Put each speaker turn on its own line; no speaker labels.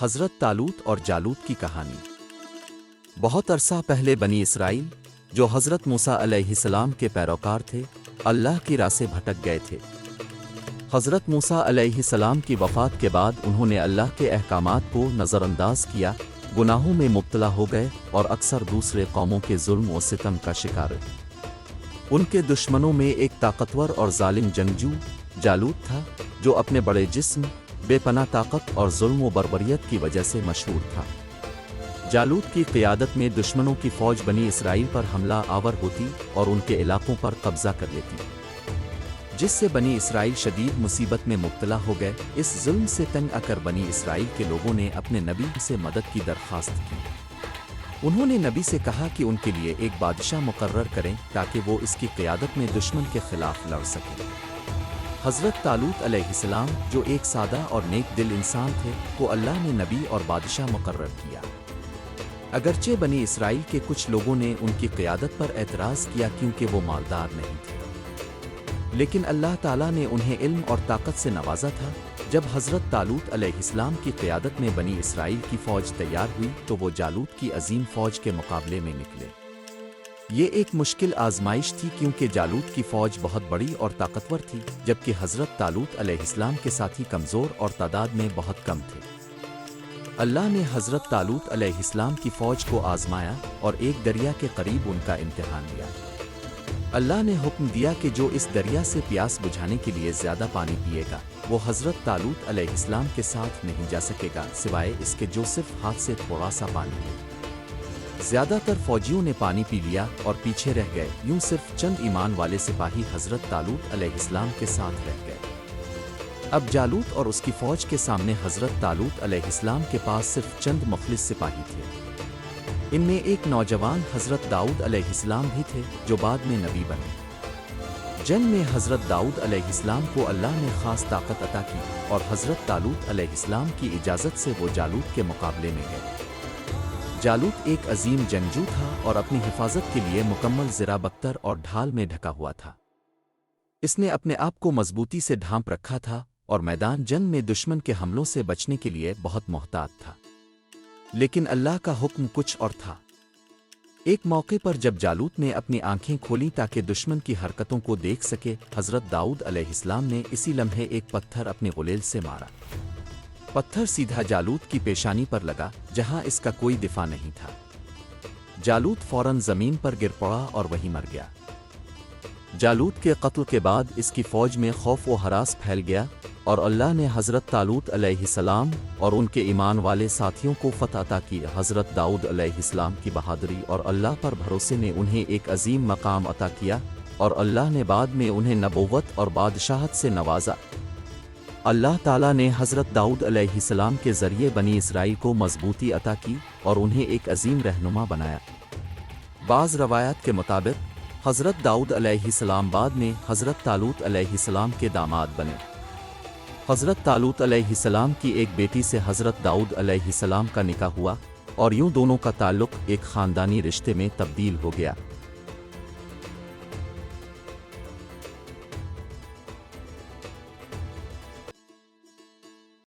حضرت طالوت اور جالوت کی کہانی۔ بہت عرصہ پہلے بنی اسرائیل، جو حضرت موسیٰ علیہ السلام کے پیروکار تھے، اللہ کی راہ سے بھٹک گئے تھے۔ حضرت موسیٰ علیہ السلام کی وفات کے بعد انہوں نے اللہ کے احکامات کو نظر انداز کیا، گناہوں میں مبتلا ہو گئے اور اکثر دوسرے قوموں کے ظلم و ستم کا شکار ہوئے۔ ان کے دشمنوں میں ایک طاقتور اور ظالم جنگجو جالوت تھا، جو اپنے بڑے جسم، بے پناہ طاقت اور ظلم و بربریت کی وجہ سے مشہور تھا۔ جالوت کی قیادت میں دشمنوں کی فوج بنی اسرائیل پر حملہ آور ہوتی اور ان کے علاقوں پر قبضہ کر لیتی، جس سے بنی اسرائیل شدید مصیبت میں مبتلا ہو گئے۔ اس ظلم سے تنگ آ کر بنی اسرائیل کے لوگوں نے اپنے نبی سے مدد کی درخواست کی۔ انہوں نے نبی سے کہا کہ ان کے لیے ایک بادشاہ مقرر کریں تاکہ وہ اس کی قیادت میں دشمن کے خلاف لڑ سکیں۔ حضرت طالوت علیہ السلام، جو ایک سادہ اور نیک دل انسان تھے، کو اللہ نے نبی اور بادشاہ مقرر کیا۔ اگرچہ بنی اسرائیل کے کچھ لوگوں نے ان کی قیادت پر اعتراض کیا کیونکہ وہ مالدار نہیں تھے، لیکن اللہ تعالیٰ نے انہیں علم اور طاقت سے نوازا تھا۔ جب حضرت طالوت علیہ السلام کی قیادت میں بنی اسرائیل کی فوج تیار ہوئی تو وہ جالوت کی عظیم فوج کے مقابلے میں نکلے۔ یہ ایک مشکل آزمائش تھی کیونکہ جالوت کی فوج بہت بڑی اور طاقتور تھی، جبکہ حضرت طالوت علیہ السلام کے ساتھی کمزور اور تعداد میں بہت کم تھے۔ اللہ نے حضرت طالوت علیہ السلام کی فوج کو آزمایا اور ایک دریا کے قریب ان کا امتحان لیا۔ اللہ نے حکم دیا کہ جو اس دریا سے پیاس بجھانے کے لیے زیادہ پانی پیے گا، وہ حضرت طالوت علیہ السلام کے ساتھ نہیں جا سکے گا، سوائے اس کے جو صرف ہاتھ سے تھوڑا سا پانی لے۔ زیادہ تر فوجیوں نے پانی پی لیا اور پیچھے رہ گئے، یوں صرف چند ایمان والے سپاہی حضرت طالوت علیہ السلام کے ساتھ رہ گئے۔ اب جالوت اور اس کی فوج کے سامنے حضرت طالوت علیہ السلام کے پاس صرف چند مخلص سپاہی تھے۔ ان میں ایک نوجوان حضرت داؤد علیہ السلام بھی تھے، جو بعد میں نبی بنے۔ جنگ میں حضرت داؤد علیہ السلام کو اللہ نے خاص طاقت عطا کی اور حضرت طالوت علیہ السلام کی اجازت سے وہ جالوت کے مقابلے میں گئے۔ جالوت ایک عظیم جنگجو تھا اور اپنی حفاظت کے لیے مکمل زرہ بختر اور ڈھال میں ڈھکا ہوا تھا۔ اس نے اپنے آپ کو مضبوطی سے ڈھانپ رکھا تھا اور میدان جنگ میں دشمن کے حملوں سے بچنے کے لیے بہت محتاط تھا، لیکن اللہ کا حکم کچھ اور تھا۔ ایک موقع پر جب جالوت نے اپنی آنکھیں کھولیں تاکہ دشمن کی حرکتوں کو دیکھ سکے، حضرت داؤد علیہ السلام نے اسی لمحے ایک پتھر اپنے غلیل سے مارا۔ پتھر سیدھا جالوت کی پیشانی پر لگا، جہاں اس کا کوئی دفاع نہیں تھا۔ جالوت فوراً زمین پر گر پڑا اور وہیں مر گیا۔ جالوت کے قتل کے بعد اس کی فوج میں خوف و ہراس پھیل گیا اور اللہ نے حضرت طالوت علیہ السلام اور ان کے ایمان والے ساتھیوں کو فتح عطا کی۔ حضرت داؤد علیہ السلام کی بہادری اور اللہ پر بھروسے نے انہیں ایک عظیم مقام عطا کیا اور اللہ نے بعد میں انہیں نبوت اور بادشاہت سے نوازا۔ اللہ تعالیٰ نے حضرت داؤد علیہ السلام کے ذریعے بنی اسرائیل کو مضبوطی عطا کی اور انہیں ایک عظیم رہنما بنایا۔ بعض روایات کے مطابق حضرت داؤد علیہ السلام بعد میں حضرت طالوت علیہ السلام کے داماد بنے۔ حضرت طالوت علیہ السلام کی ایک بیٹی سے حضرت داؤد علیہ السلام کا نکاح ہوا اور یوں دونوں کا تعلق ایک خاندانی رشتے میں تبدیل ہو گیا۔